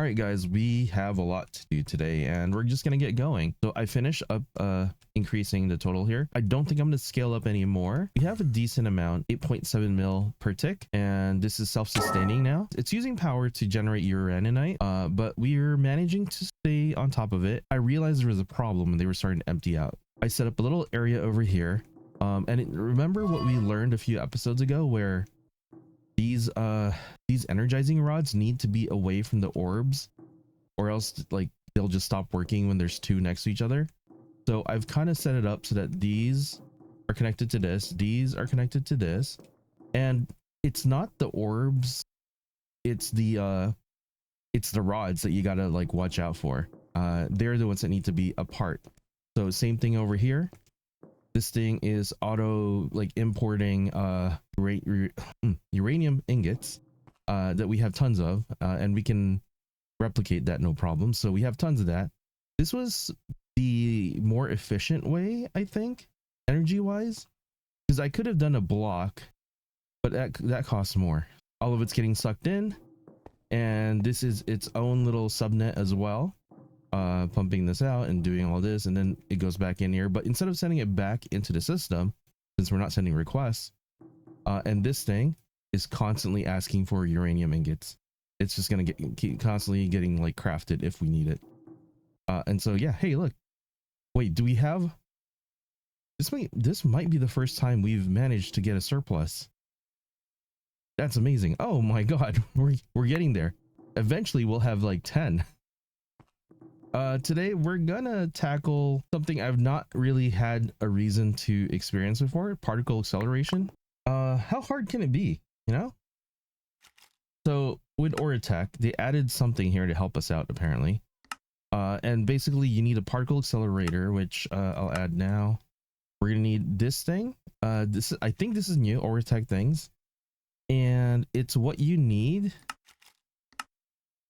right, guys, we have a lot to do today and we're just gonna get going. So I finished up increasing the total here. I don't think I'm gonna scale up anymore. We have a decent amount, 8.7 mil per tick, and this is self-sustaining now. It's using power to generate uraninite, but we're managing to stay on top of it. I realized there was a problem and they were starting to empty out. I set up a little area over here, remember what we learned a few episodes ago where these energizing rods need to be away from the orbs, or else like they'll just stop working when there's two next to each other. So I've kind of set it up so that these are connected to this, these are connected to this, and it's not the orbs, it's the rods that you gotta like watch out for. They're the ones that need to be apart. So same thing over here. This thing is auto like importing uranium ingots that we have tons of, and we can replicate that no problem. So we have tons of that. This was the more efficient way, I think, energy wise, because I could have done a block, but that costs more. All of it's getting sucked in, and this is its own little subnet as well, pumping this out and doing all this, and then it goes back in here. But instead of sending it back into the system, since we're not sending requests, and this thing is constantly asking for uranium ingots, it's just gonna keep constantly getting like crafted if we need it. And so yeah, hey, look, wait, do we have this might be the first time we've managed to get a surplus. That's amazing. Oh my god, we're getting there. Eventually we'll have like 10. Today we're gonna tackle something I've not really had a reason to experience before: particle acceleration. How hard can it be, you know? So with Oratech, they added something here to help us out apparently. And basically you need a particle accelerator, which I'll add now. We're gonna need this thing. I think this is new, Oratech things, and it's what you need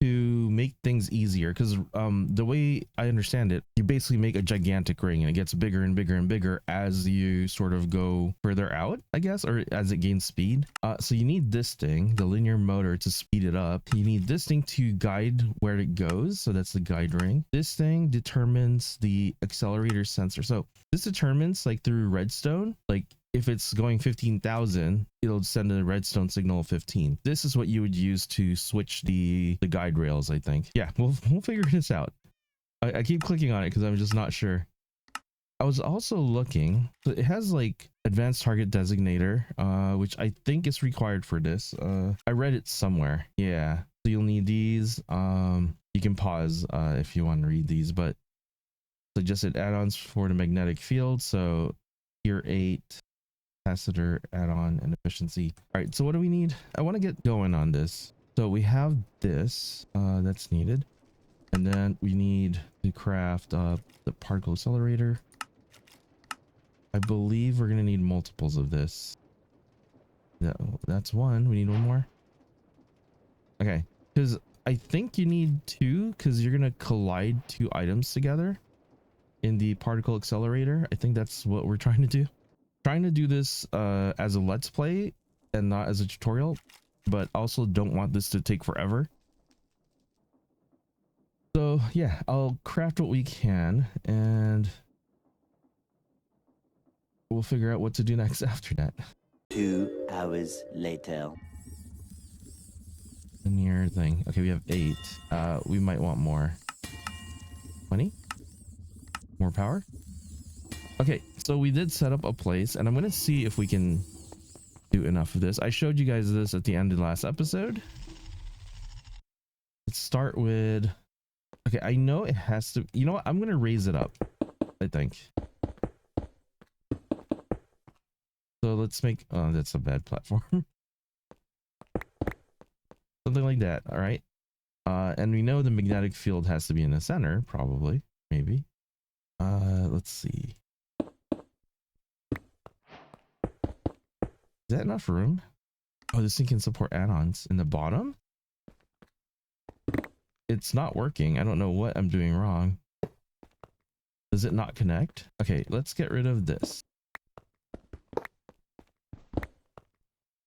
to make things easier, because the way I understand it, you basically make a gigantic ring and it gets bigger and bigger and bigger as you sort of go further out, I guess, or as it gains speed. So you need this thing, the linear motor, to speed it up. You need this thing to guide where it goes, so that's the guide ring. This thing determines the accelerator sensor. So this determines, like through redstone, like if it's going 15,000, it'll send a redstone signal of 15. This is what you would use to switch the guide rails, I think. Yeah, we'll figure this out. I keep clicking on it because I'm just not sure. I was also looking, so it has like advanced target designator, which I think is required for this. I read it somewhere. Yeah, so you'll need these. You can pause if you want to read these, but suggested add-ons for the magnetic field. So tier 8 capacitor add-on and efficiency. All right, so what do we need? I want to get going on this. So we have this that's needed, and then we need to craft the particle accelerator. I believe we're gonna need multiples of this. That's one. We need one more. Okay, because I think you need two, because you're gonna collide two items together in the particle accelerator. I think that's what we're trying to do. Trying to do this as a let's play and not as a tutorial, but also don't want this to take forever. So yeah, I'll craft what we can and we'll figure out what to do next after that. 2 hours later. Linear thing. Okay, we have 8. We might want more. 20? More power? Okay, so we did set up a place, and I'm going to see if we can do enough of this. I showed you guys this at the end of the last episode. Let's start with... Okay, I know it has to... You know what? I'm going to raise it up, I think. So let's make... Oh, that's a bad platform. Something like that, all right? And we know the magnetic field has to be in the center, probably, maybe. Let's see. Is that enough room? Oh, this thing can support add-ons in the bottom? It's not working. I don't know what I'm doing wrong. Does it not connect? Okay, let's get rid of this.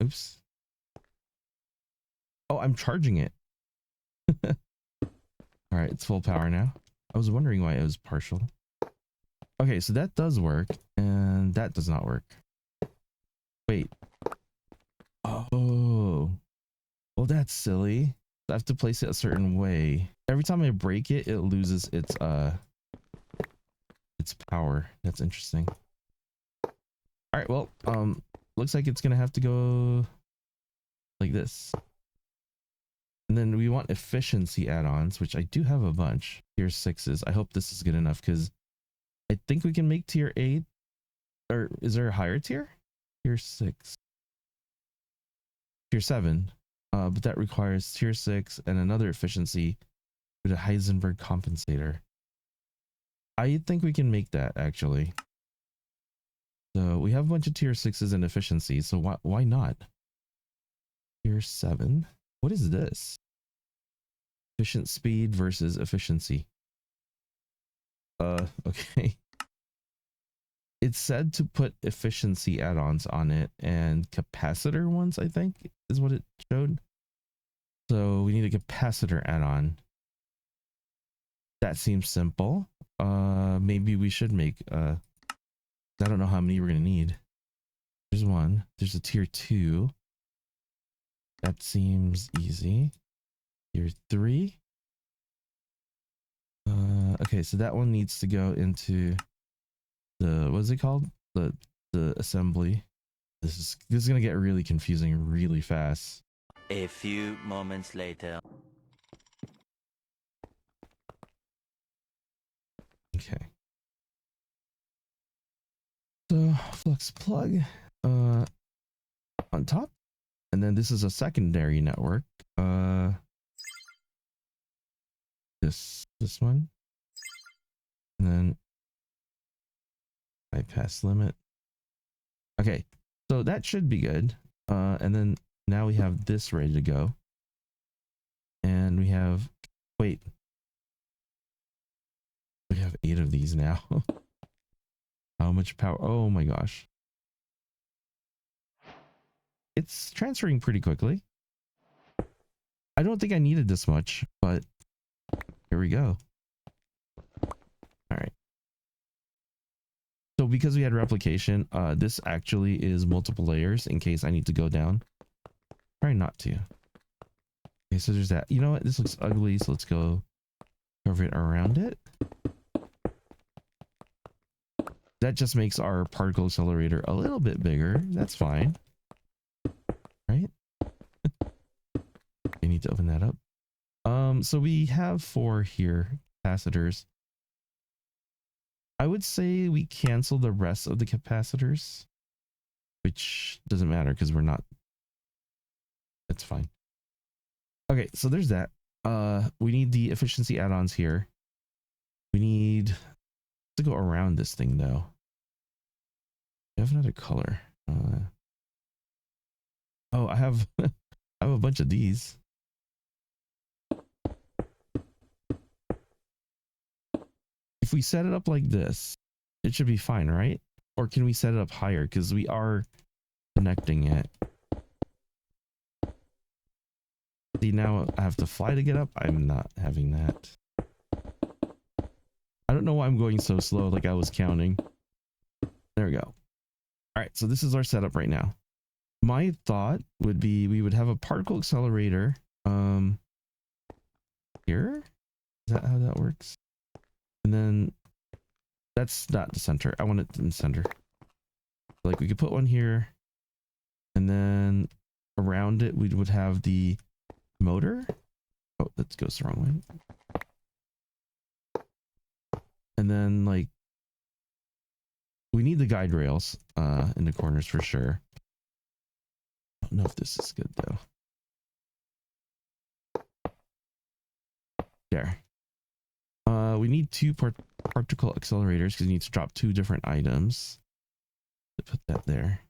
Oops. Oh, I'm charging it. All right, it's full power now. I was wondering why it was partial. Okay, so that does work, and that does not work. Wait. Oh. Well, that's silly. I have to place it a certain way. Every time I break it, it loses its power. That's interesting. All right, well, looks like it's gonna have to go like this. And then we want efficiency add-ons, which I do have a bunch. Tier 6s. I hope this is good enough because I think we can make tier 8. Or is there a higher tier? Tier 6. Tier 7. But that requires tier 6 and another efficiency with a Heisenberg compensator. I think we can make that actually. So we have a bunch of tier 6s and efficiency. So why not? Tier 7. What is this? Efficient speed versus efficiency. Okay. It's said to put efficiency add-ons on it and capacitor ones, I think, is what it showed. So we need a capacitor add-on. That seems simple. Maybe we should make I don't know how many we're gonna need. There's one. There's a tier 2. That seems easy. Tier 3. Okay, so that one needs to go into the, what is it called? The assembly. This is gonna get really confusing really fast. A few moments later. Okay. So flux plug on top, and then this is a secondary network. This one, and then bypass limit. Okay, so that should be good. And then now we have this ready to go, and we have, wait, we have 8 of these now. How much power? Oh my gosh. It's transferring pretty quickly. I don't think I needed this much, but here we go. All right. So because we had replication, this actually is multiple layers in case I need to go down. Try not to. Okay, so there's that. You know what? This looks ugly, so let's go cover it around it. That just makes our particle accelerator a little bit bigger. That's fine. Right? I need to open that up. So we have 4 here, capacitors. I would say we cancel the rest of the capacitors, which doesn't matter because we're not. That's fine. Okay, so there's that. We need the efficiency add-ons here. We need to go around this thing though. I have another color. Oh, I have I have a bunch of these. If we set it up like this, it should be fine, right? Or can we set it up higher? Because we are connecting it. See, now I have to fly to get up. I'm not having that. I don't know why I'm going so slow, like I was counting. There we go. All right, so this is our setup right now. My thought would be we would have a particle accelerator here. Is that how that works? And then that's not the center. I want it in the center. Like we could put one here, and then around it we would have the motor. Oh, that goes the wrong way. And then like we need the guide rails in the corners for sure. I don't know if this is good though. There. We need 2 particle accelerators because you need to drop 2 different items. Put that there.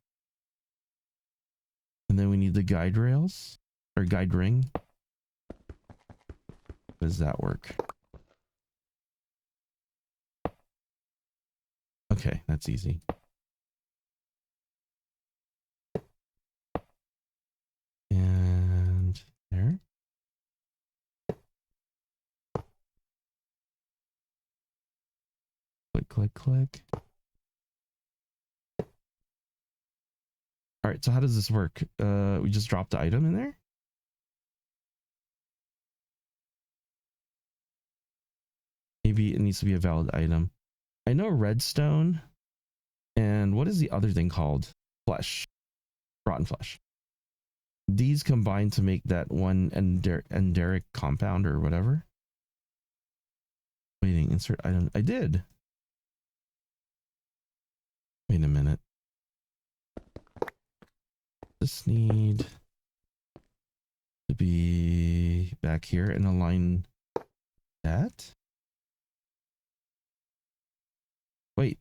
And then we need the guide rails or guide ring. How does that work? Okay, that's easy. And there. click, click. All right, so how does this work? We just drop the item in there? Maybe it needs to be a valid item. I know redstone. And what is the other thing called? Flesh. Rotten flesh. These combine to make that one enderic compound or whatever. Waiting, insert item. I did. Wait a minute. Just need to be back here and align that. Wait.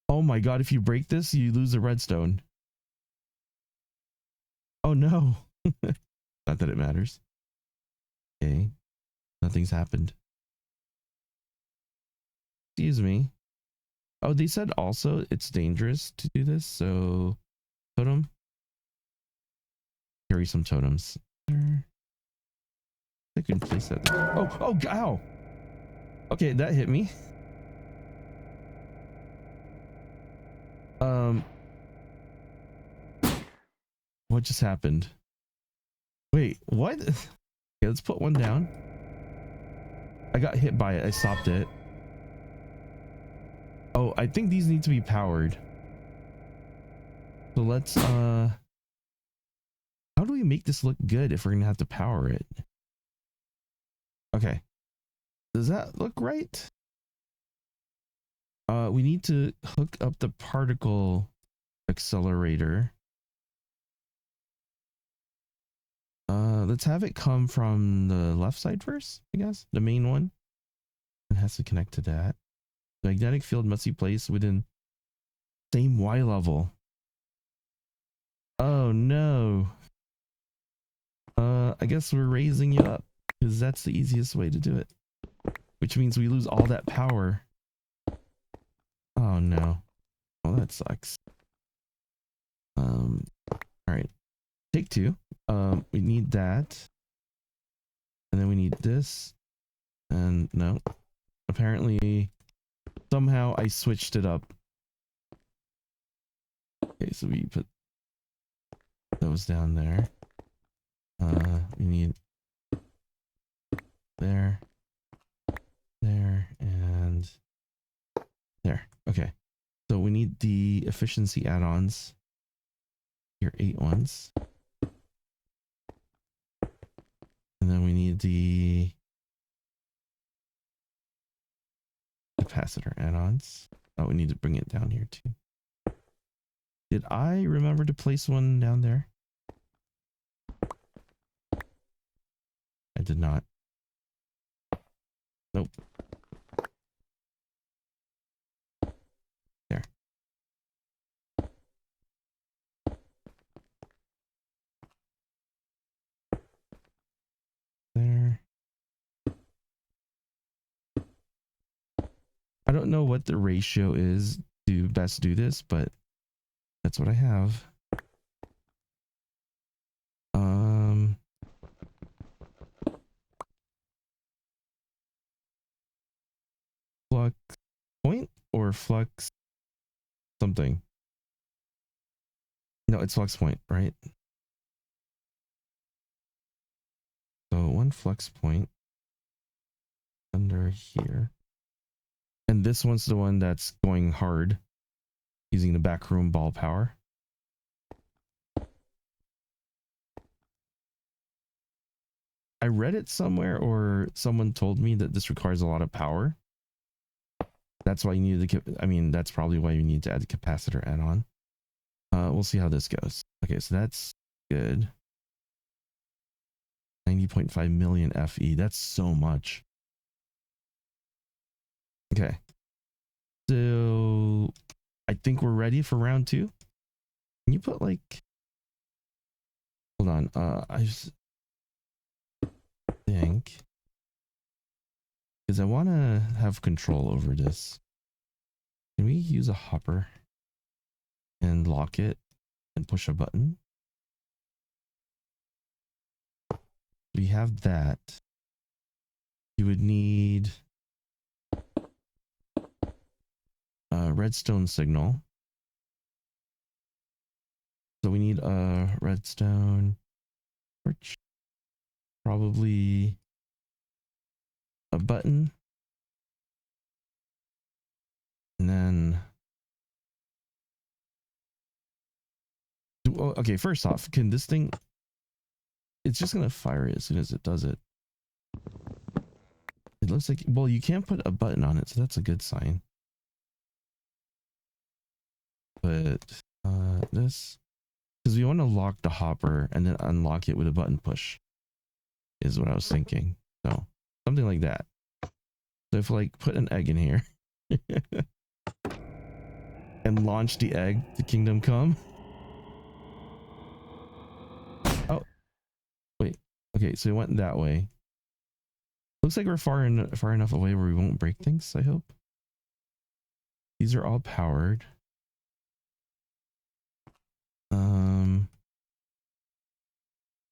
Oh my god, if you break this, you lose the redstone. Oh no. Not that it matters. Okay. Nothing's happened. Excuse me. Oh, they said also it's dangerous to do this, so totem. Carry some totems. I can place that. Oh, ow. Okay, that hit me. What just happened? Wait, what? Okay, let's put one down. I got hit by it. I stopped it. Oh, I think these need to be powered. So let's how do we make this look good if we're gonna have to power it? Okay. Does that look right? We need to hook up the particle accelerator. Let's have it come from the left side first, I guess. The main one. It has to connect to that. The magnetic field must be placed within same Y level. Oh no. I guess we're raising you up because that's the easiest way to do it. Which means we lose all that power. Oh no. Oh, that sucks. All right. Take two. We need that. And then we need this. And no. Apparently somehow I switched it up. Okay, so we put those down there. We need there, and there. Okay. So we need the efficiency add-ons. Here, 8 ones. And then we need the capacitor add-ons. Oh, we need to bring it down here too. Did I remember to place one down there? I did not. Nope. There. There. I don't know what the ratio is to best do this, but that's what I have. Flux point or flux something? No, it's flux point, right? So one flux point under here. And this one's the one that's going hard using the backroom ball power. I read it somewhere or someone told me that this requires a lot of power. That's why you need to, I mean, that's probably why you need to add the capacitor add-on. We'll see how this goes. Okay, so that's good. 90.5 million FE. That's so much. Okay. So I think we're ready for round 2. Can you put like, hold on. I just think, because I want to have control over this. Can we use a hopper and lock it and push a button? We have that. You would need redstone signal. So we need a redstone torch, probably a button, and then okay, first off, can this thing, it's just gonna fire it as soon as it does it. It looks like, well, you can't put a button on it, so that's a good sign. But this, because we want to lock the hopper and then unlock it with a button push, is what I was thinking. So something like that. So if like put an egg in here and launch the egg to Kingdom Come. Oh, wait. Okay, so it went that way. Looks like we're far enough away where we won't break things, I hope. These are all powered.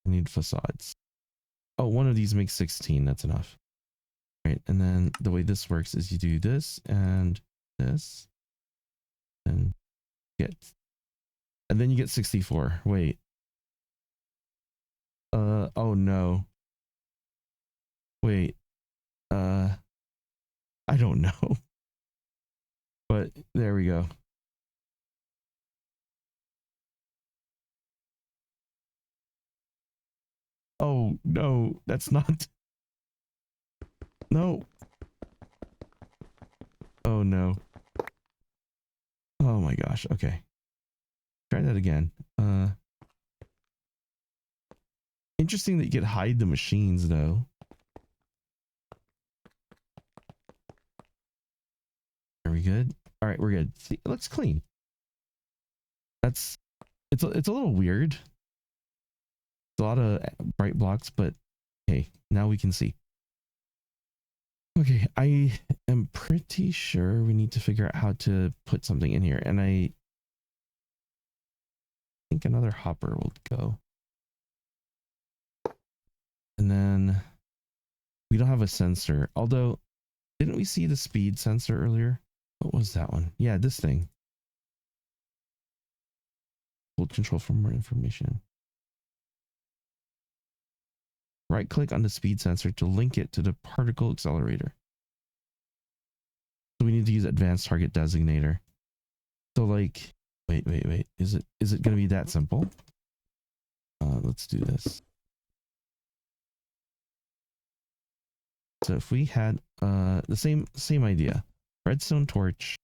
I need facades. Oh, one of these makes 16. That's enough. Right, and then the way this works is you do this and this, and then you get 64. Wait. Oh no. Wait. I don't know. But there we go. Oh no, that's not. No. Oh no. Oh my gosh. Okay. Try that again. Interesting that you could hide the machines though. Are we good? All right, we're good. See, it looks clean. It's a little weird. It's a lot of bright blocks, but hey, now we can see. Okay, I am pretty sure we need to figure out how to put something in here, and I think another hopper will go. And then we don't have a sensor, although didn't we see the speed sensor earlier? What was that one? Yeah, this thing. Hold control for more information. Right click on the speed sensor to link it to the particle accelerator. So we need to use advanced target designator. So like, wait. Is it going to be that simple? Let's do this. So if we had the same idea, redstone torch.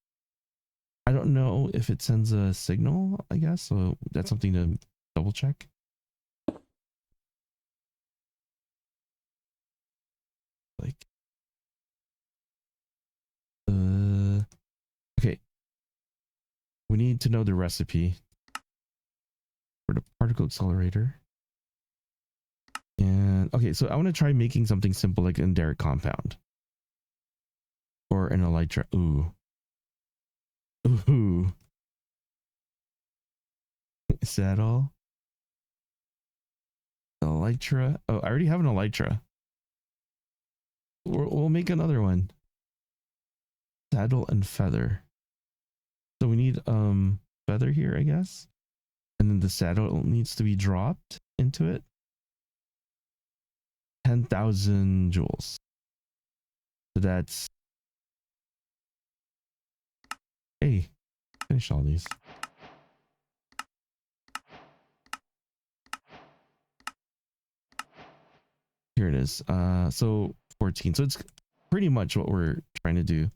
I don't know if it sends a signal, I guess, so that's something to double check. Like, okay. We need to know the recipe for the particle accelerator. And okay, so I want to try making something simple like an enderic compound. Or an elytra. Ooh. Is that all? Elytra. Oh, I already have an elytra. We'll make another one. Saddle and feather. So we need feather here, I guess. And then the saddle needs to be dropped into it. 10,000 joules. So that's, hey, finish all these. Here it is. So 14. So it's pretty much what we're trying to do.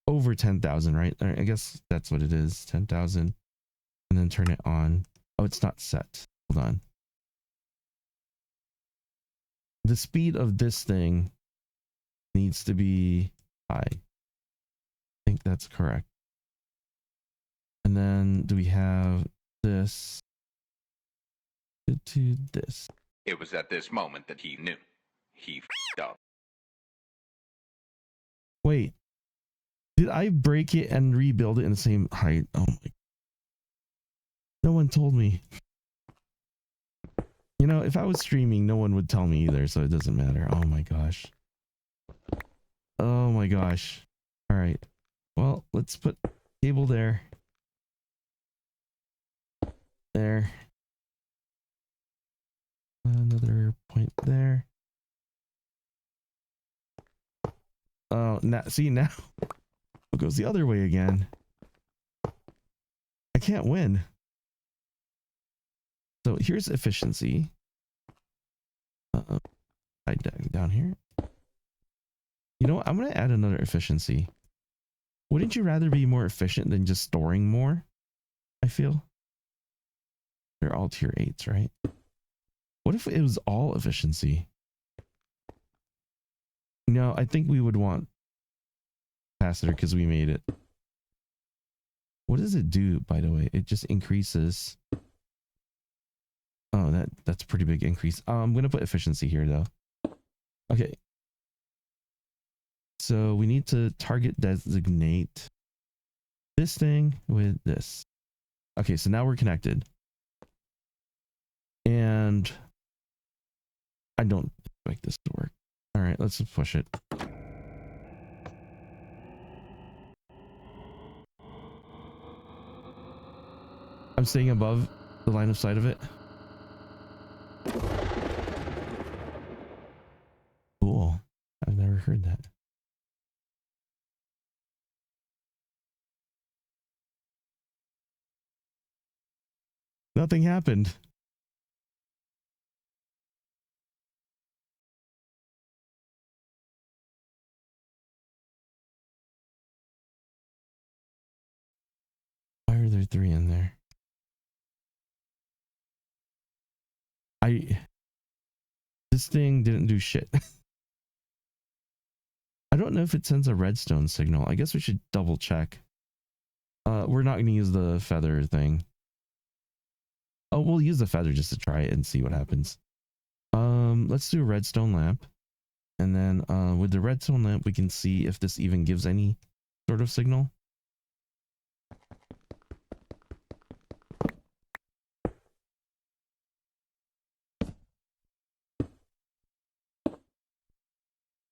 Over 10,000, right? I guess that's what it is. 10,000. And then turn it on. Oh, it's not set. Hold on. The speed of this thing needs to be high. I think that's correct. And then do we have this to this? It was at this moment that he knew. He f***ed up. Wait. Did I break it and rebuild it in the same height? Oh my. No one told me. You know, if I was streaming, no one would tell me either, so it doesn't matter. Oh my gosh. Oh my gosh. All right. Well, let's put Cable there. There. Another point there. Oh, now see, now it goes the other way again. I can't win. So here's efficiency. Down here. You know what? I'm going to add another efficiency. Wouldn't you rather be more efficient than just storing more? I feel. They're all tier 8s, right? What if it was all efficiency? No, I think we would want capacitor because we made it. What does it do, by the way? It just increases. Oh, that's a pretty big increase. I'm going to put efficiency here, though. Okay. So we need to target designate this thing with this. Okay, so now we're connected. And I don't expect this to work. All right, let's push it. I'm staying above the line of sight of it. Cool. I've never heard that. Nothing happened. Why are there 3 in there? This thing didn't do shit. I don't know if it sends a redstone signal. I guess we should double check. We're not going to use the feather thing. Oh, we'll use the feather just to try it and see what happens. Let's do a redstone lamp. And then with the redstone lamp, we can see if this even gives any sort of signal.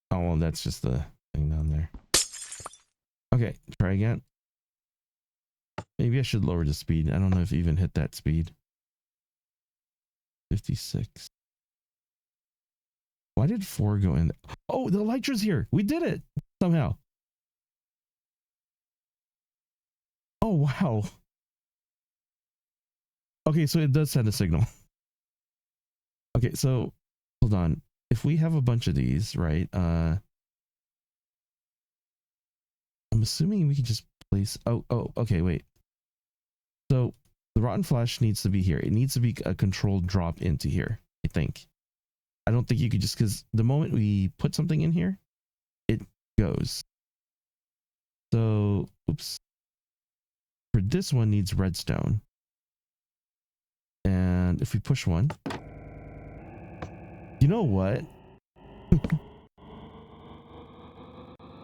Oh, well, that's just the thing down there. Okay, try again. Maybe I should lower the speed. I don't know if it even hit that speed. 56. Why did 4 go in? Oh, the Elytra's here. We did it somehow. Oh, wow. Okay, so it does send a signal. Okay, so hold on. If we have a bunch of these, right? I'm assuming we can just place. Oh, okay, wait. So the rotten flesh needs to be here. It needs to be a controlled drop into here, I think. I don't think you could just, because the moment we put something in here, it goes. So, oops. For this one needs redstone. And if we push one, you know what?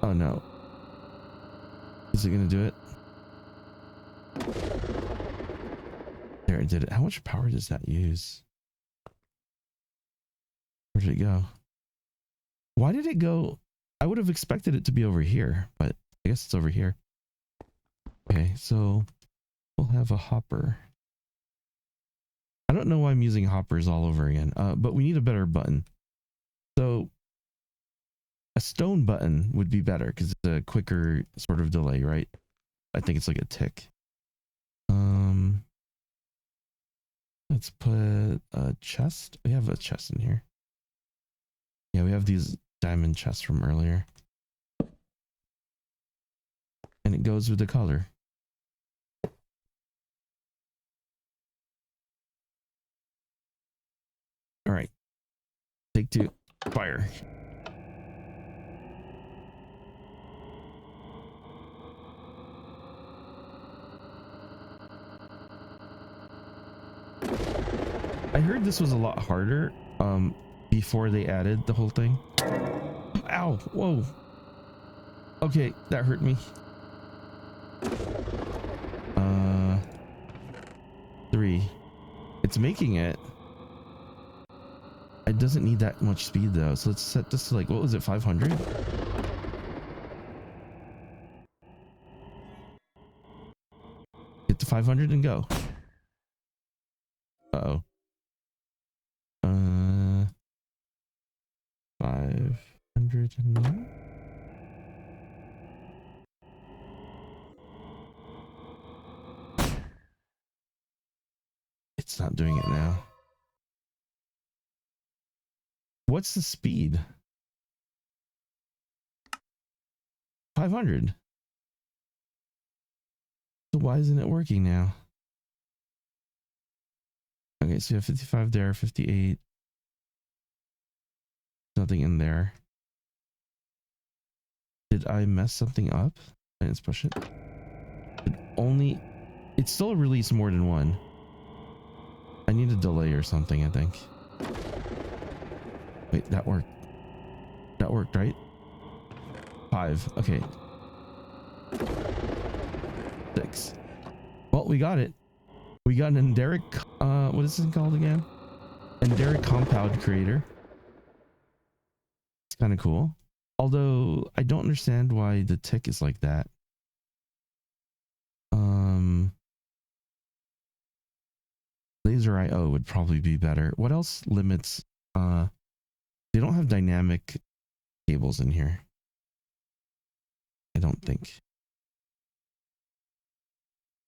Oh no. Is it gonna do it? There, it did it. How much power does that use? Where did it go? Why did it go? I would have expected it to be over here, but I guess it's over here. Okay, so we'll have a hopper. I don't know why I'm using hoppers all over again, but we need a better button. So a stone button would be better because it's a quicker sort of delay, right? I think it's like a tick. Let's put a chest. We have a chest in here. Yeah, we have these diamond chests from earlier. And it goes with the color. All right. Take 2. Fire. I heard this was a lot harder before they added the whole thing. Ow, whoa. Okay, that hurt me. 3. It's making it. It doesn't need that much speed though. So let's set this to like, what was it, 500? 500 and go. Uh-oh. 500 and... It's not doing it now. What's the speed? 500. So why isn't it working now? Okay, so you have 55 there, 58. Nothing in there. Did I mess something up? Let's push it. It still released more than one. I need a delay or something, I think. Wait, that worked. That worked, right? 5. Okay. 6. Well, we got it. We got an enderic, what is it called again? Enderic compound creator. It's kind of cool. Although, I don't understand why the tick is like that. Laser IO would probably be better. What else limits, they don't have dynamic cables in here. I don't think.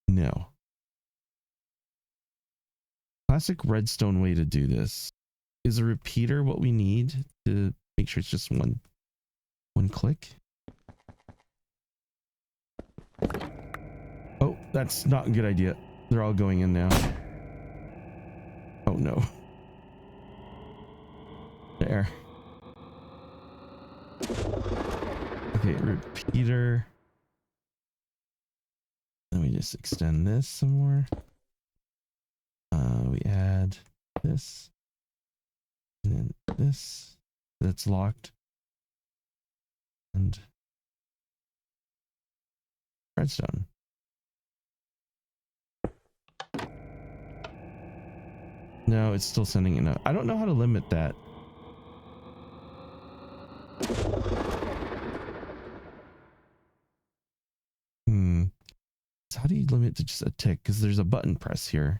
No. Classic redstone way to do this. Is a repeater what we need to make sure it's just one click? Oh, that's not a good idea. They're all going in now. Oh no. There. Okay, repeater. Let me just extend this some more. We add this. And then this. That's locked. And redstone. No, it's still sending it out. I don't know how to limit that. So how do you limit to just a tick? Because there's a button press here.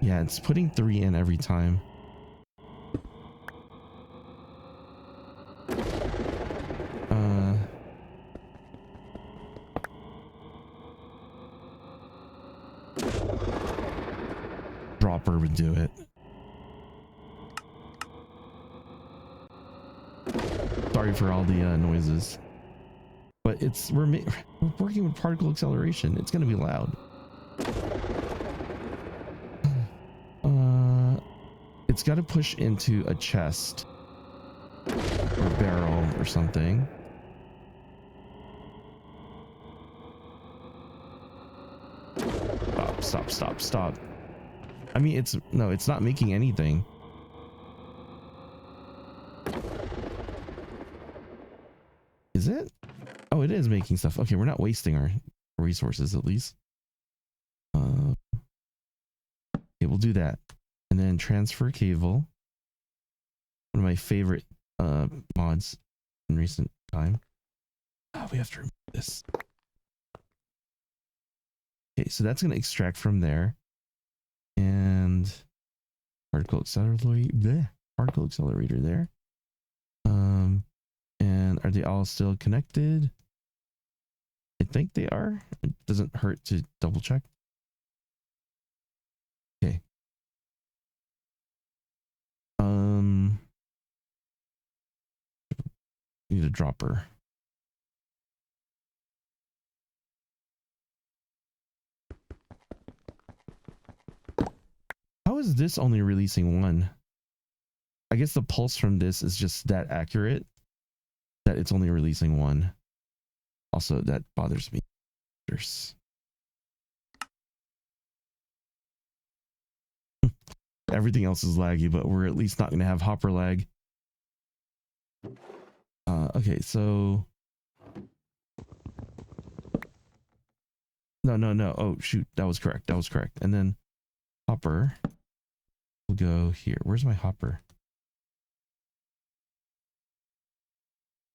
Yeah, it's putting 3 in every time. Dropper would do it. Sorry for all the noises, but we're working with particle acceleration. It's going to be loud. It's got to push into a chest or barrel or something. Stop. I mean, it's not making anything. Is it? Oh, it is making stuff. Okay, we're not wasting our resources at least. Okay, we'll do that. And then transfer cable. One of my favorite mods in recent time. Oh, we have to remove this. Okay, so that's going to extract from there. And particle accelerator there. And are they all still connected? I think they are. It doesn't hurt to double check. Okay. Need a dropper. How is this only releasing 1? I guess the pulse from this is just that accurate that it's only releasing 1. Also, that bothers me. Everything else is laggy, but we're at least not going to have hopper lag. Okay, so... No. Oh, shoot. That was correct. And then hopper will go here. Where's my hopper?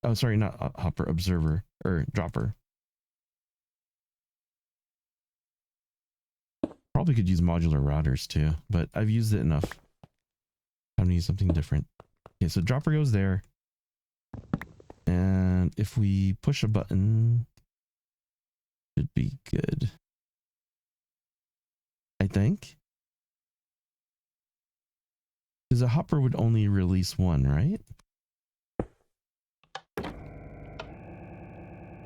Oh, sorry, not hopper, observer or dropper. Probably could use modular routers too, but I've used it enough. Time to use something different. Okay, so dropper goes there. And if we push a button, should be good. I think. Because a hopper would only release one, right?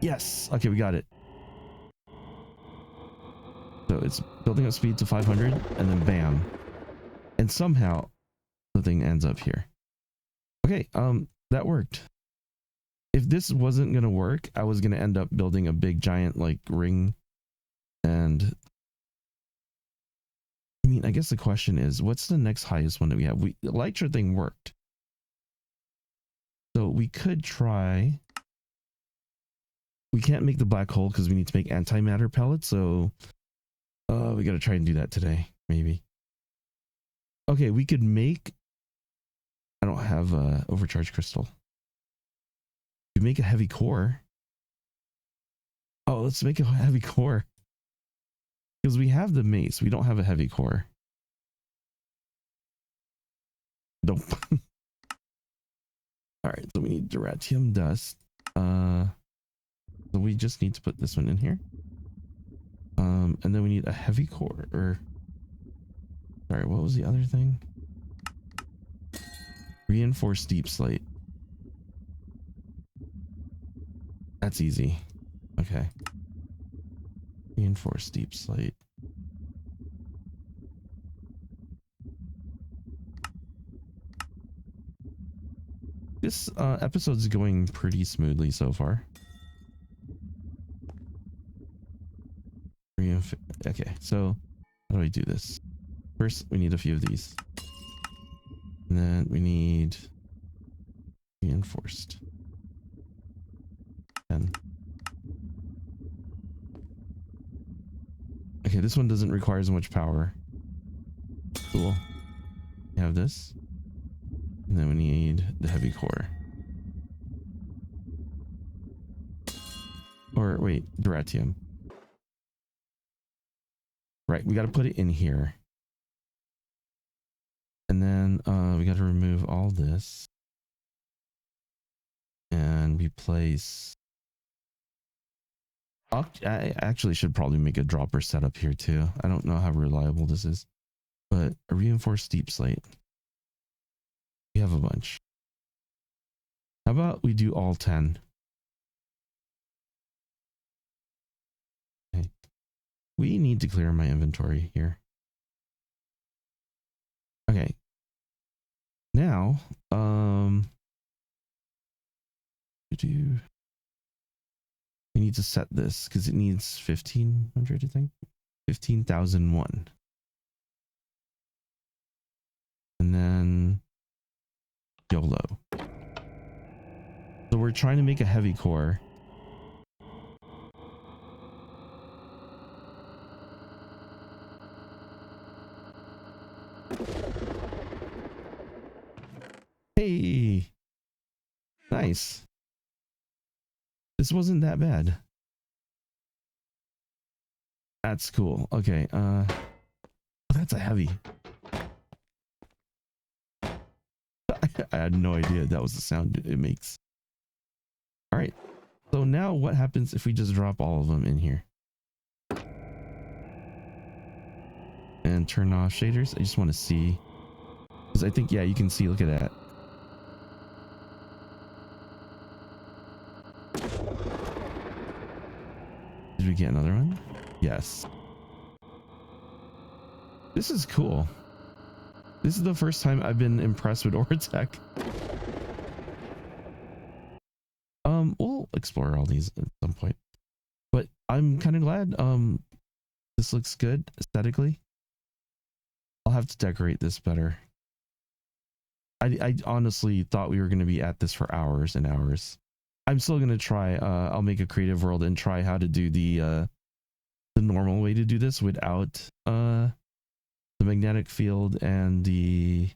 Yes. Okay, we got it. So it's building up speed to 500 and then bam. And somehow the thing ends up here. Okay, that worked. If this wasn't going to work, I was going to end up building a big giant like ring. And I mean, I guess the question is, what's the next highest one that we have? The Elytra thing worked. So we could try. We can't make the black hole because we need to make antimatter pellets. So we got to try and do that today, maybe. Okay, we could make. I don't have a overcharge crystal. We make a heavy core. Oh, let's make a heavy core. Because we have the mace, we don't have a heavy core. Nope. All right, so we need Neutronium dust. So we just need to put this one in here. And then we need a heavy core. Or sorry, what was the other thing? Reinforced deep slate. That's easy. Okay. Reinforced deep slate. This episode's going pretty smoothly so far. Okay, so how do I do this? First, we need a few of these. And then we need reinforced. 10. Okay, this one doesn't require as much power. Cool. We have this. And then we need the heavy core. Or wait, Duratium. Right, we got to put it in here. And then we got to remove all this. And replace... I actually should probably make a dropper setup here too. I don't know how reliable this is. But a reinforced deep slate. We have a bunch. How about we do all 10? Okay. We need to clear my inventory here. Okay. Now, we need to set this because it needs 1500, I think. 15,001. And then YOLO. So we're trying to make a heavy core. Hey, nice. This wasn't that bad. That's cool. Okay, that's a heavy. I had no idea that was the sound it makes. All right, so now what happens if we just drop all of them in here and turn off shaders? I just want to see, because I think, yeah, you can see, look at that. Did we get another one? Yes. This is cool. This is the first time I've been impressed with Oratech. We'll explore all these at some point. But I'm kind of glad. This looks good aesthetically. I'll have to decorate this better. I honestly thought we were going to be at this for hours and hours. I'm still going to try. I'll make a creative world and try how to do the normal way to do this without the magnetic field and the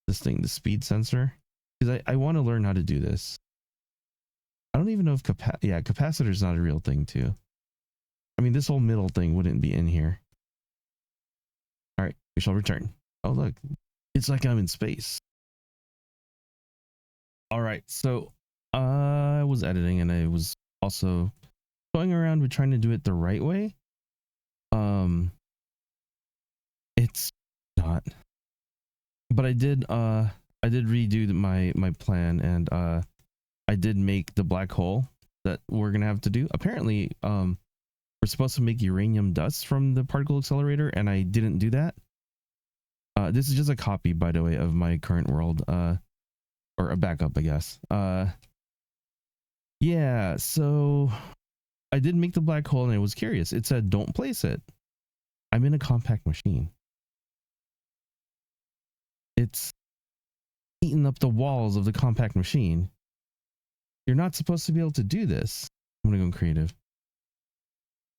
speed sensor, because I want to learn how to do this. I don't even know if capacitor is not a real thing too. I mean, this whole middle thing wouldn't be in here. All right, we shall return. Oh, look, it's like I'm in space. All right, so I was editing and I was also going around with trying to do it the right way. It's not, but I did redo my plan, and I did make the black hole that we're gonna have to do. Apparently, we're supposed to make uranium dust from the particle accelerator, and I didn't do that. This is just a copy, by the way, of my current world, or a backup, I guess. Yeah, so I did make the black hole, and I was curious. It said, don't place it. I'm in a compact machine. It's eating up the walls of the compact machine. You're not supposed to be able to do this. I'm gonna go in creative.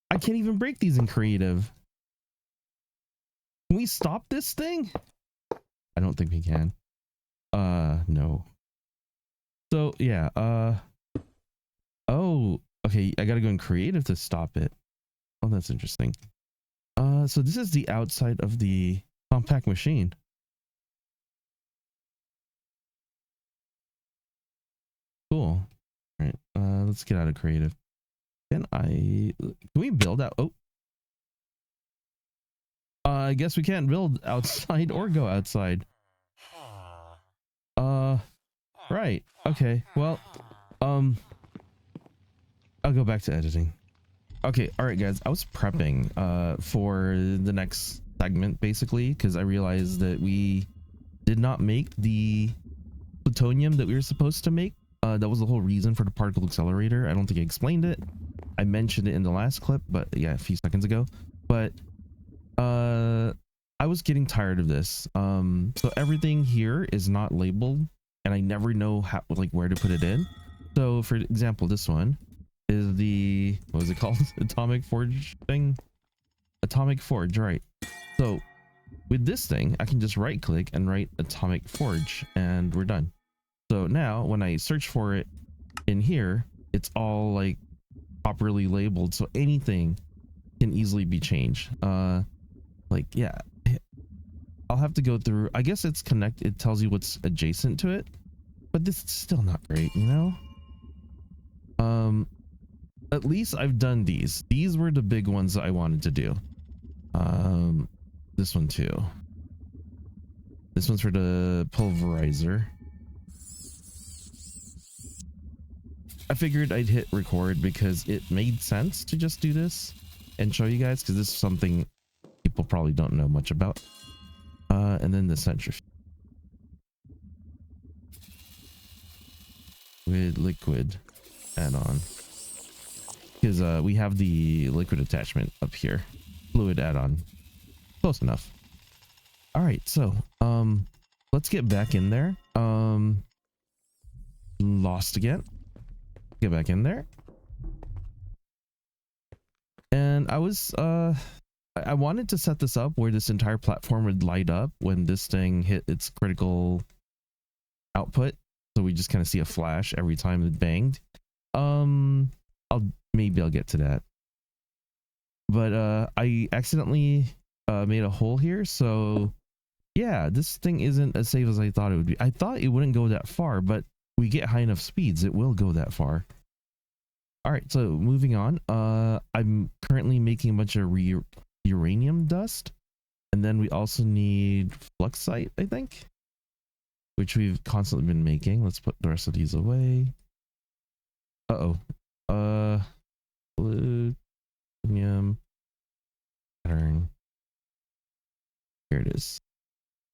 I can't even break these in creative. Can we stop this thing? I don't think we can. No. So yeah, oh, okay, I gotta go in creative to stop it. Oh, that's interesting. So this is the outside of the compact machine. Cool. All right, let's get out of creative. Can we build out? Oh, I guess we can't build outside or go outside. Right. Okay. Well, I'll go back to editing. Okay. All right, guys. I was prepping for the next segment basically because I realized that we did not make the plutonium that we were supposed to make. That was the whole reason for the particle accelerator. I don't think I explained it. I mentioned it in the last clip, but yeah, a few seconds ago. But I was getting tired of this. So everything here is not labeled, and I never know how, like, where to put it in. So for example, this one is the, what is it called? Atomic forge thing? Atomic forge, right? So with this thing, I can just right click and write atomic forge, and we're done. So now when I search for it in here, it's all like properly labeled, so anything can easily be changed. Like, yeah, I'll have to go through. I guess it's connected. It tells you what's adjacent to it, but this is still not great, you know? At least I've done these. These were the big ones that I wanted to do. This one too. This one's for the pulverizer. I figured I'd hit record because it made sense to just do this and show you guys, because this is something people probably don't know much about. And then the centrifuge with liquid add-on, because we have the liquid attachment up here. Fluid add-on, close enough. All right, so let's get back in there. Lost again. Get back in there. And I was I wanted to set this up where this entire platform would light up when this thing hit its critical output, so we just kind of see a flash every time it banged. Maybe I'll get to that, but I accidentally made a hole here, so yeah, this thing isn't as safe as I thought it would be. I thought it wouldn't go that far, but we get high enough speeds, it will go that far. All right, so moving on. I'm currently making a bunch of uranium dust, and then we also need fluxite, I think, which we've constantly been making. Let's put the rest of these away. Plutonium pattern. Here it is.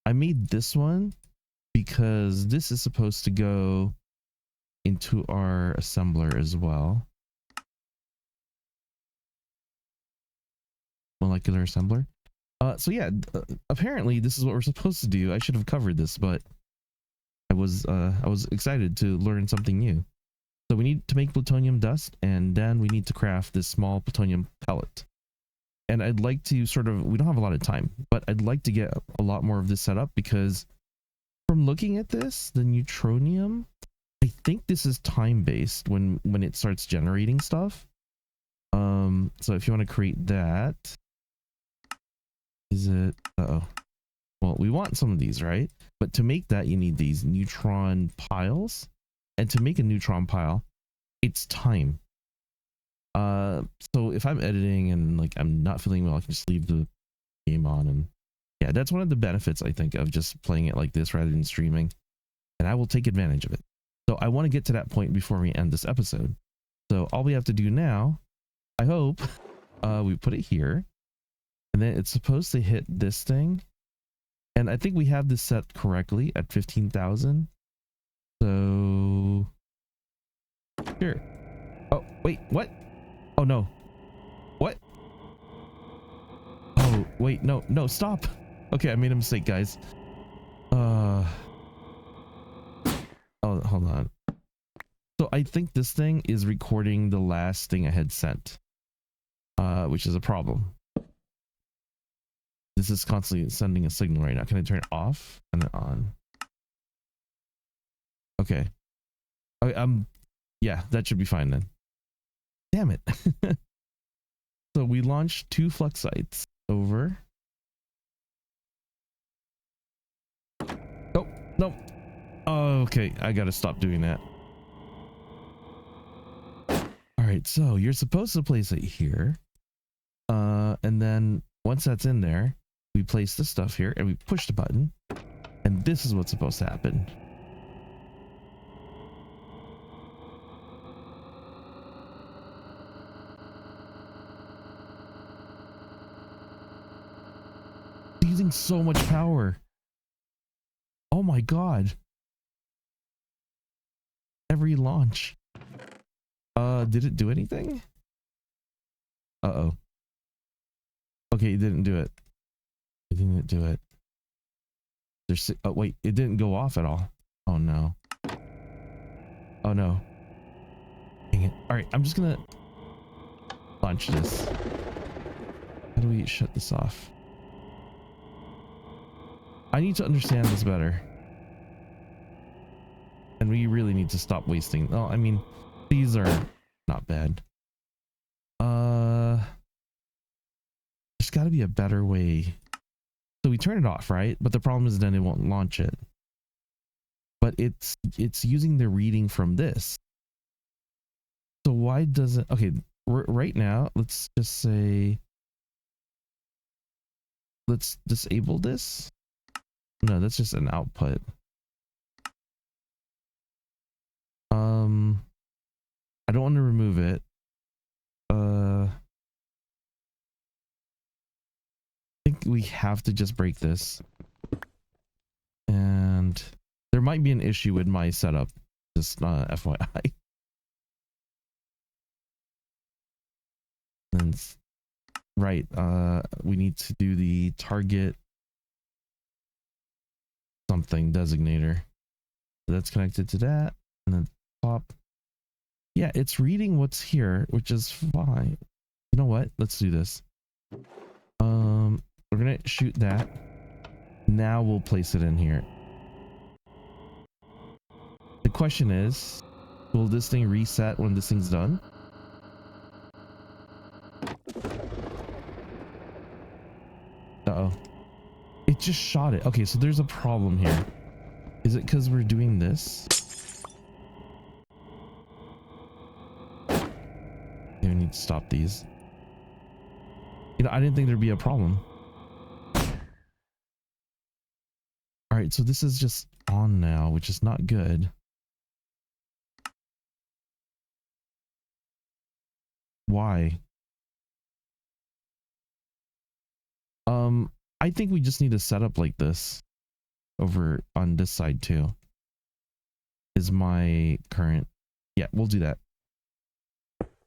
I made this one because this is supposed to go into our assembler as well. Molecular assembler. So yeah, apparently this is what we're supposed to do. I should have covered this, but I was excited to learn something new. So we need to make plutonium dust, and then we need to craft this small plutonium pellet. And I'd like to sort of, we don't have a lot of time, but I'd like to get a lot more of this set up, because from looking at this, the neutronium I think this is time based when it starts generating stuff. So if you want to create that, is it? Uh-oh. Well, we want some of these, right? But to make that, you need these neutron piles. And to make a neutron pile, it's time. So if I'm editing and like I'm not feeling well, I can just leave the game on. And yeah, that's one of the benefits, I think, of just playing it like this rather than streaming. And I will take advantage of it. So I want to get to that point before we end this episode. So all we have to do now, I hope, we put it here. And then it's supposed to hit this thing. And I think we have this set correctly at 15,000. So here. Oh, wait, what? Oh, no. What? Oh, wait, no, stop. Okay, I made a mistake, guys. Oh, hold on. So I think this thing is recording the last thing I had sent, which is a problem. This is constantly sending a signal right now. Can I turn it off and then on? Okay. Yeah, that should be fine then. Damn it. So we launched 2 flux sites over. Oh, no. Oh, okay, I gotta stop doing that. All right, so you're supposed to place it here. And then once that's in there, we place the stuff here and we push the button. And this is what's supposed to happen. Using so much power. Oh my god. Every launch. Did it do anything? Uh-oh. Okay, it didn't do it. It didn't do it. There's, oh wait, it didn't go off at all. Oh no. Oh no. Dang it. Alright, I'm just gonna launch this. How do we shut this off? I need to understand this better. And we really need to stop wasting. Oh, I mean, these are not bad. There's got to be a better way. So we turn it off, right? But the problem is then it won't launch it. But it's using the reading from this. So why doesn't... Okay, right now, let's just say... Let's disable this. No, that's just an output. I don't want to remove it. I think we have to just break this. And there might be an issue with my setup. Just FYI. And right, we need to do the target something designator. That's connected to that, and then pop. Yeah, it's reading what's here, which is fine. You know what? Let's do this. We're gonna shoot that. Now we'll place it in here. The question is, will this thing reset when this thing's done? Uh-oh. It just shot it. Okay, so there's a problem here. Is it because we're doing this? Yeah, we need to stop these. You know, I didn't think there'd be a problem. All right, so this is just on now, which is not good. Why? I think we just need to set up like this over on this side too. Is my current... Yeah, we'll do that.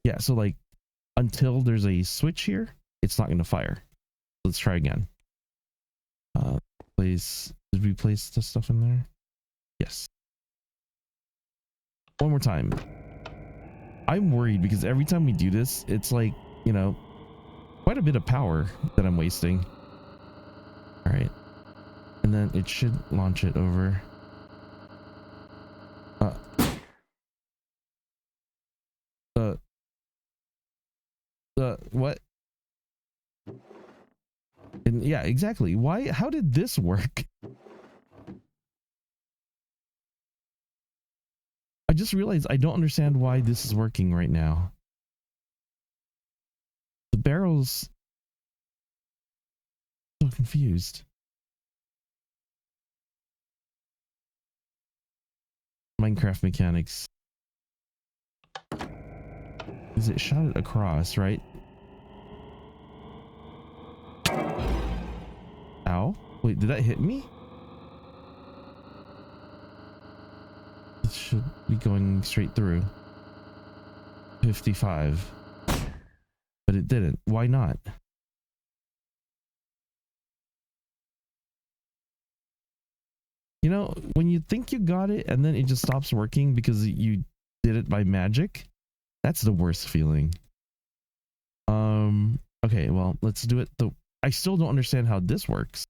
Yeah, so like until there's a switch here, it's not going to fire. Let's try again. Did we place the stuff in there? Yes. One more time. I'm worried because every time we do this, it's like, you know, quite a bit of power that I'm wasting. All right. And then it should launch it over. Yeah, exactly. Why? How did this work? I just realized I don't understand why this is working right now. The barrels. So confused. Minecraft mechanics. Is it shot it across, right? Ow. Wait, did that hit me? It should be going straight through. 55. But it didn't. Why not? You know, when you think you got it and then it just stops working because you did it by magic, that's the worst feeling. Okay, well, let's do it. I still don't understand how this works.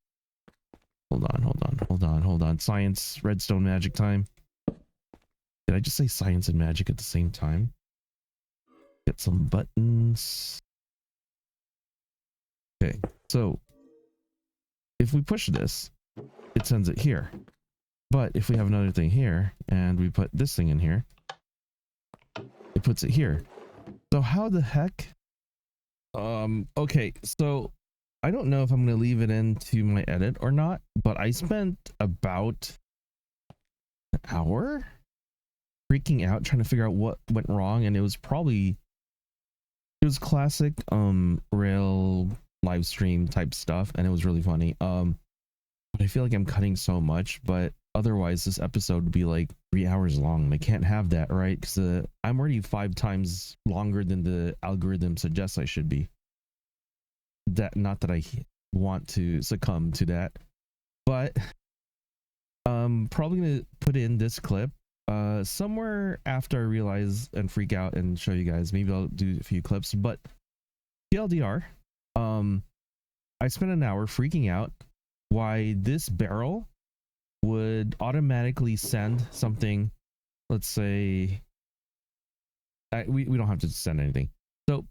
Hold on. Science, redstone magic time. Did I just say science and magic at the same time? Get some buttons. Okay, so if we push this, it sends it here. But if we have another thing here and we put this thing in here, it puts it here. So how the heck? Okay, so I don't know if I'm going to leave it into my edit or not, but I spent about an hour freaking out trying to figure out what went wrong, and it was classic rail live stream type stuff, and it was really funny. But I feel like I'm cutting so much, but otherwise this episode would be like 3 hours long, and I can't have that, right? Because I'm already 5 times longer than the algorithm suggests I should be. Not that I want to succumb to that, but probably gonna put in this clip somewhere after I realize and freak out and show you guys. Maybe I'll do a few clips, but TLDR, I spent an hour freaking out why this barrel would automatically send something. Let's say we don't have to send anything. So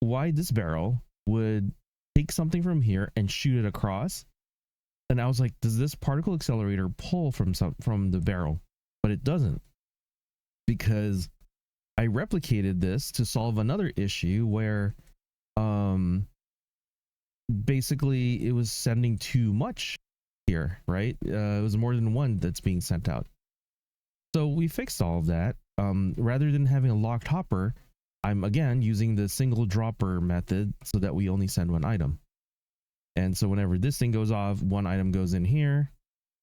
why this barrel would take something from here and shoot it across. And I was like, does this particle accelerator pull from the barrel? But it doesn't, because I replicated this to solve another issue where basically it was sending too much here, right? It was more than one that's being sent out. So we fixed all of that. Rather than having a locked hopper, I'm again using the single dropper method so that we only send one item. And so whenever this thing goes off, one item goes in here,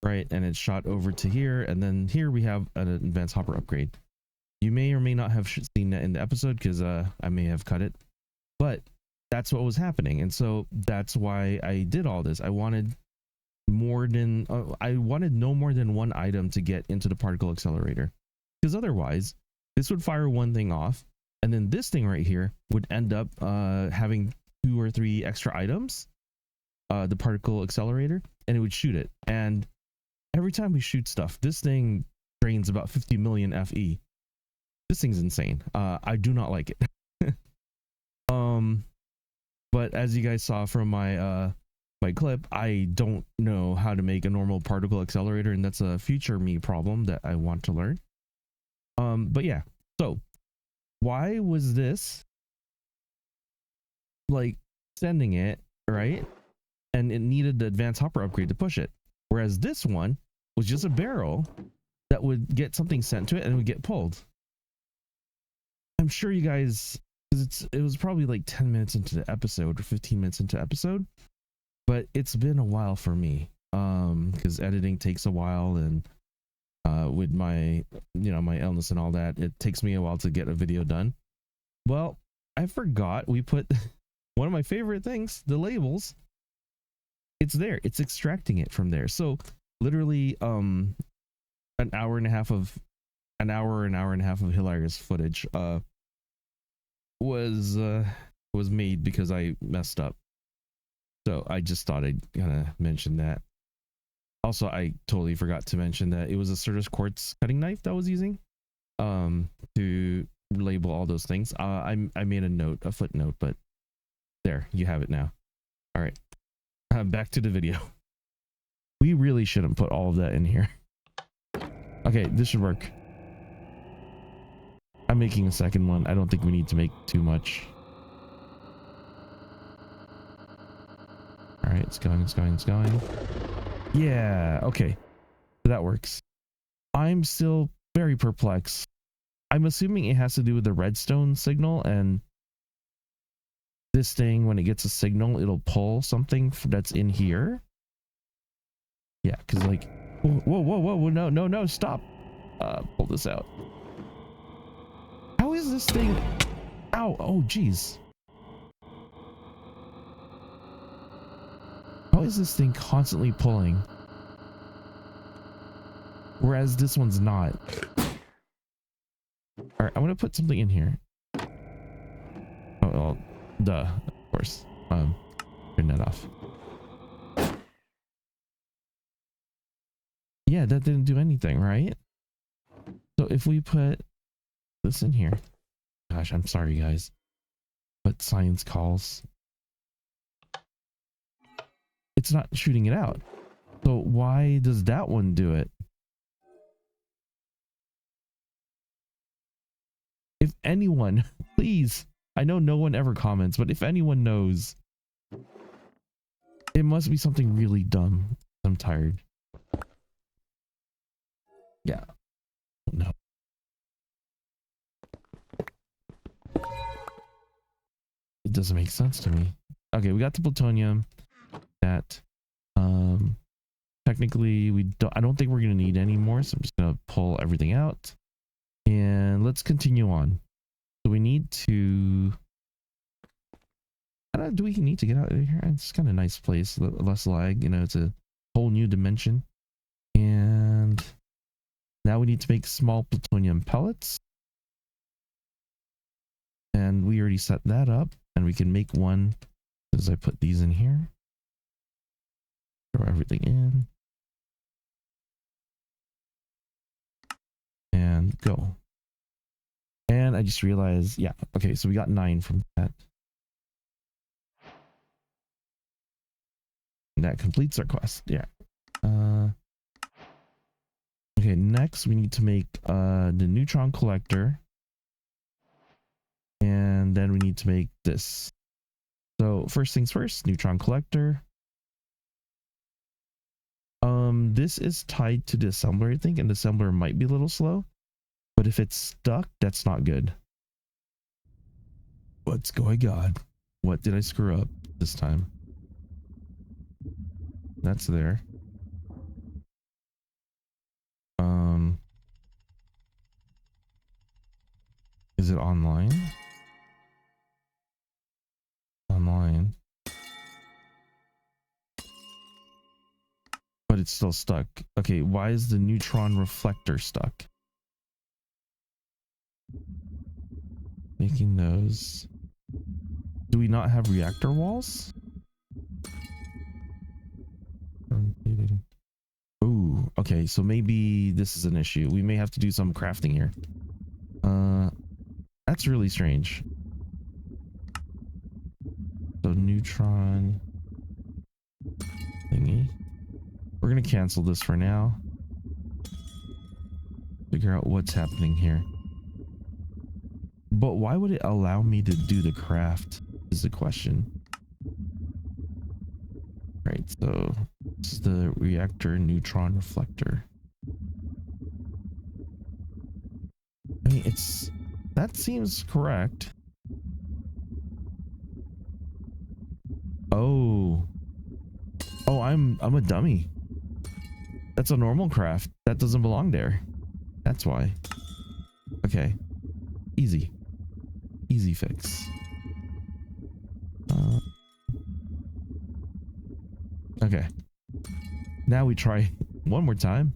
right? And it's shot over to here. And then here we have an advanced hopper upgrade. You may or may not have seen that in the episode because I may have cut it, but that's what was happening. And so that's why I did all this. I wanted no more than one item to get into the particle accelerator, because otherwise this would fire one thing off. And then this thing right here would end up having 2 or 3 extra items, the particle accelerator, and it would shoot it. And every time we shoot stuff, this thing drains about 50 million FE. This thing's insane. I do not like it. But as you guys saw from my clip, I don't know how to make a normal particle accelerator, and that's a future me problem that I want to learn. But yeah, so why was this like sending it, right? And it needed the advanced hopper upgrade to push it. Whereas this one was just a barrel that would get something sent to it and it would get pulled. I'm sure you guys, because it was probably like 10 minutes into the episode or 15 minutes into the episode, but it's been a while for me. Because editing takes a while, and with my my illness and all that, it takes me a while to get a video done. Well, I forgot we put one of my favorite things, the labels. It's there. It's extracting it from there. So literally an hour and a half of hilarious footage was made because I messed up. So I just thought I'd kind of mention that. Also, I totally forgot to mention that it was a Certus quartz cutting knife that I was using to label all those things. I made a footnote, but there, you have it now. All right. back to the video. We really shouldn't put all of that in here. Okay, this should work. I'm making a second one. I don't think we need to make too much. All right, it's going, it's going, it's going. Yeah, okay. So that works. I'm still very perplexed. I'm assuming it has to do with the redstone signal, and this thing, when it gets a signal, it'll pull something that's in here. Yeah, because like, whoa, no, stop. Pull this out. How is this thing? Ow, oh, geez. How is this thing constantly pulling? Whereas this one's not. All right, I'm gonna put something in here. Oh, well, duh, of course. Turn that off. Yeah, that didn't do anything, right? So if we put this in here, gosh, I'm sorry, guys, but science calls. It's not shooting it out. So why does that one do it? If anyone, please, I know no one ever comments, but if anyone knows, it must be something really dumb. I'm tired. Yeah. No. It doesn't make sense to me. Okay, we got the plutonium. That technically I don't think we're gonna need any more, so I'm just gonna pull everything out. And let's continue on. So we need to... do we need to get out of here? It's kind of a nice place, less lag, you know, it's a whole new dimension. And now we need to make small plutonium pellets. And we already set that up, and we can make one as I put these in here. Throw everything in. And go. And I just realized, yeah, okay, so we got 9 from that. And that completes our quest, yeah. Okay, next we need to make the neutron collector. And then we need to make this. So first things first, neutron collector. This is tied to the assembler, I think, and the assembler might be a little slow. But if it's stuck, that's not good. What's going on? What did I screw up this time? That's there. Is it online? Online. But it's still stuck. Okay, why is the neutron reflector stuck? Making those. Do we not have reactor walls? Ooh, okay, so maybe this is an issue. We may have to do some crafting here. That's really strange. So neutron thingy. We're gonna cancel this for now. Figure out what's happening here. But why would it allow me to do the craft is the question. Right, so this is the reactor neutron reflector. I mean, that seems correct. Oh, I'm a dummy. That's a normal craft. That doesn't belong there. That's why. Okay, easy fix. Okay, now we try one more time,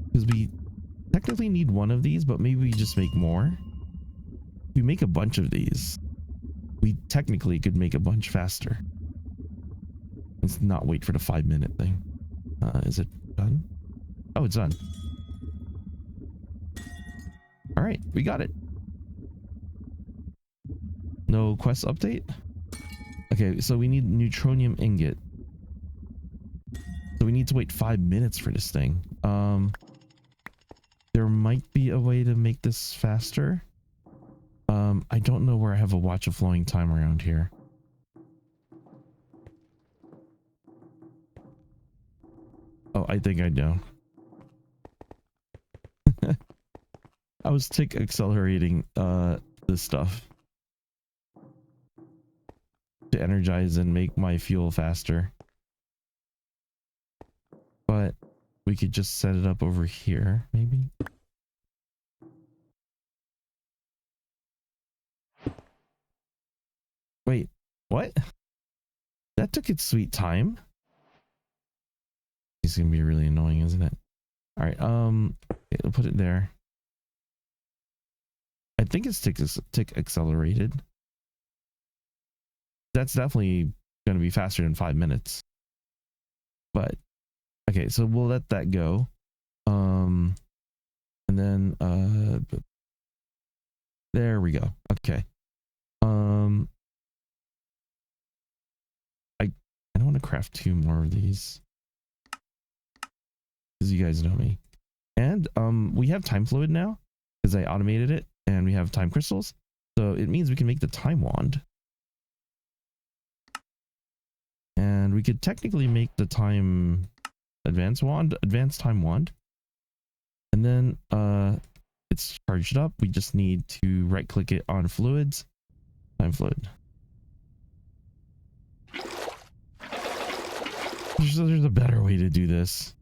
because we technically need one of these, but maybe we just make more. If we make a bunch of these, we technically could make a bunch faster. Let's not wait for the 5-minute thing. Is it done? Oh, it's done. All right, we got it. No quest update. Okay, so we need neutronium ingot. So we need to wait 5 minutes for this thing. There might be a way to make this faster. I don't know where I have a watch of flowing time around here. Oh, I think I know. I was tick accelerating this stuff to energize and make my fuel faster. But we could just set it up over here, maybe. Wait, what? That took its sweet time. It's gonna be really annoying, isn't it? All right, okay, we'll put it there. I think it's tick accelerated. That's definitely gonna be faster than 5 minutes. But okay, so we'll let that go. And then there we go. Okay. I don't want to craft 2 more of these, because you guys know me. And we have time fluid now because I automated it, and we have time crystals, so it means we can make the time wand, and we could technically make the time advanced time wand. And then it's charged up. We just need to right click it on fluids, time fluid. There's a better way to do this.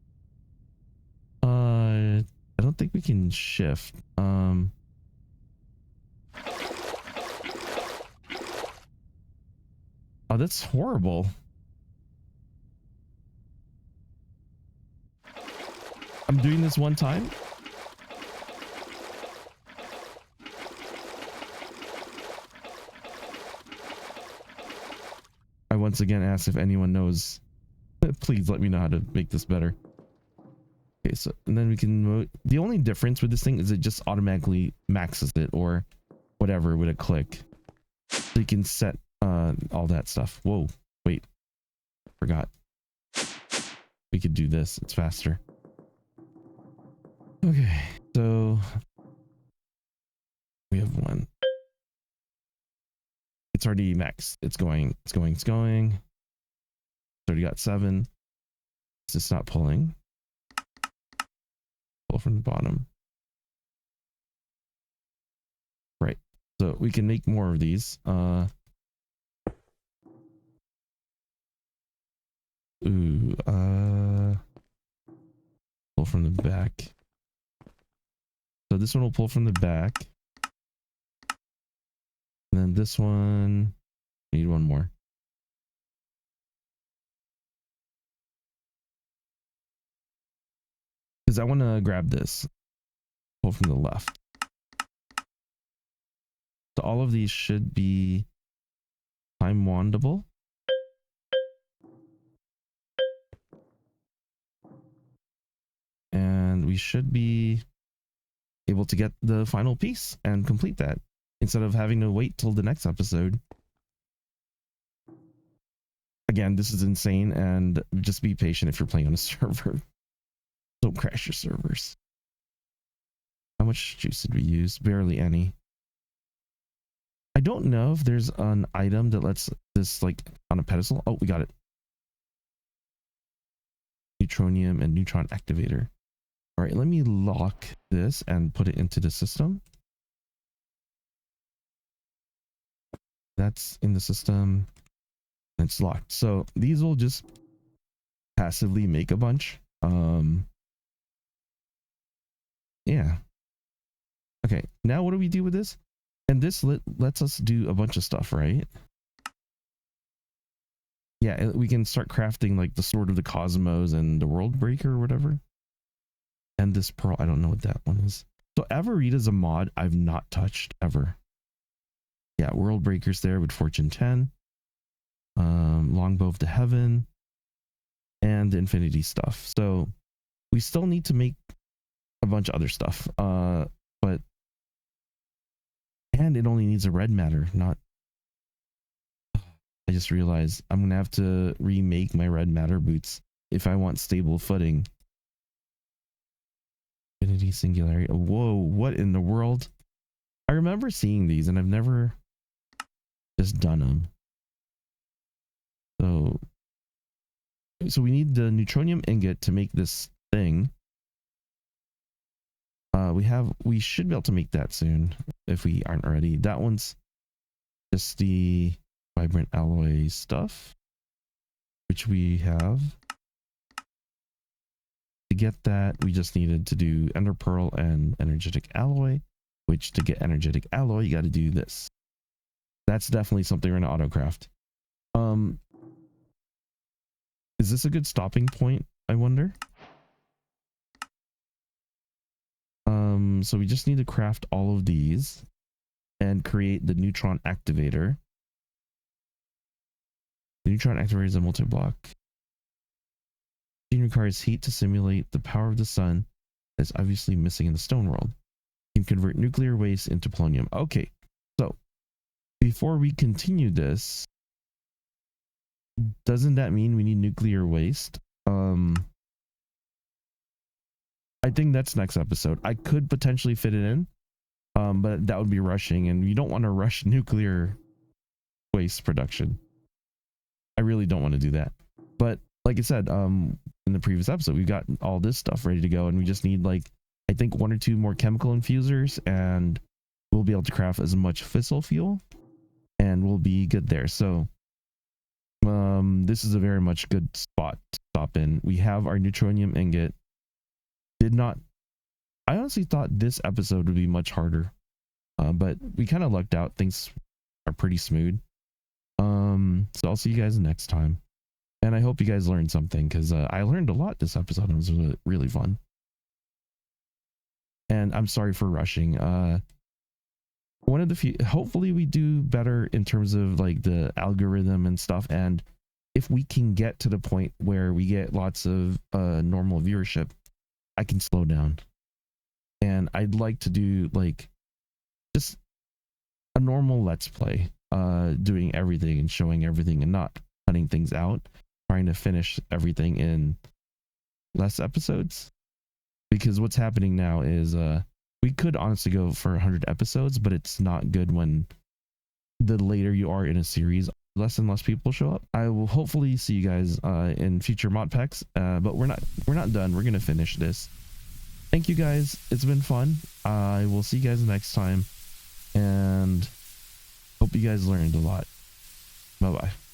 I don't think we can shift. Oh, that's horrible. I'm doing this one time. I once again ask if anyone knows. Please let me know how to make this better. Okay, so and then we can. The only difference with this thing is it just automatically maxes it or whatever with a click. So you can set all that stuff. Whoa, wait, forgot. We could do this. It's faster. Okay, so we have 1. It's already maxed. It's going. It's already got 7. It's just not pulling. Pull from the bottom. Right. So we can make more of these. Pull from the back. So this one will pull from the back. And then this one, we need 1 more. Because I want to grab this. Pull from the left. So all of these should be time wandable. And we should be able to get the final piece and complete that instead of having to wait till the next episode. Again, this is insane, and just be patient if you're playing on a server. Don't crash your servers. How much juice did we use? Barely any. I don't know if there's an item that lets this like on a pedestal. Oh, we got it. Neutronium and neutron activator. All right, let me lock this and put it into the system. That's in the system. It's locked. So these will just passively make a bunch. Yeah. Okay, now what do we do with this? And this lets us do a bunch of stuff, right? Yeah, we can start crafting like the Sword of the Cosmos and the World Breaker or whatever. And this pearl, I don't know what that one is. So Avarita's a mod I've not touched ever. Yeah, World Breaker's there with Fortune 10. Longbow of the Heaven. And the Infinity stuff. So we still need to make a bunch of other stuff. But and it only needs a red matter, not. I just realized I'm gonna have to remake my red matter boots if I want stable footing. Infinity singularity. Whoa, what in the world? I remember seeing these and I've never just done them. So we need the neutronium ingot to make this thing. We should be able to make that soon if we aren't already. That one's just the vibrant alloy stuff, which we have. To get that, we just needed to do ender pearl and energetic alloy, which to get energetic alloy, you got to do this. That's definitely something we're gonna autocraft. Is this a good stopping point, I wonder? So we just need to craft all of these and create the neutron activator. The neutron activator is a multi-block. It requires heat to simulate the power of the sun that's obviously missing in the stone world. You can convert nuclear waste into polonium. Okay, so before we continue this, doesn't that mean we need nuclear waste? I think that's next episode. I could potentially fit it in, but that would be rushing, and you don't want to rush nuclear waste production. I really don't want to do that. But like I said, in the previous episode, we've got all this stuff ready to go, and we just need like, I think 1 or 2 more chemical infusers, and we'll be able to craft as much fissile fuel, and we'll be good there. So this is a very much good spot to stop in. We have our neutronium ingot. I honestly thought this episode would be much harder, but we kind of lucked out. Things are pretty smooth. So I'll see you guys next time, and I hope you guys learned something, because I learned a lot this episode. It was really, really fun, and I'm sorry for rushing. One of the few, hopefully we do better in terms of like the algorithm and stuff, and if we can get to the point where we get lots of normal viewership, I can slow down. And I'd like to do like just a normal let's play, doing everything and showing everything and not cutting things out, trying to finish everything in less episodes. Because what's happening now is we could honestly go for 100 episodes, but it's not good when the later you are in a series, less and less people show up. I will hopefully see you guys in future mod packs, but we're not done. We're gonna finish this. Thank you guys, it's been fun. I will see you guys next time, and hope you guys learned a lot. Bye bye.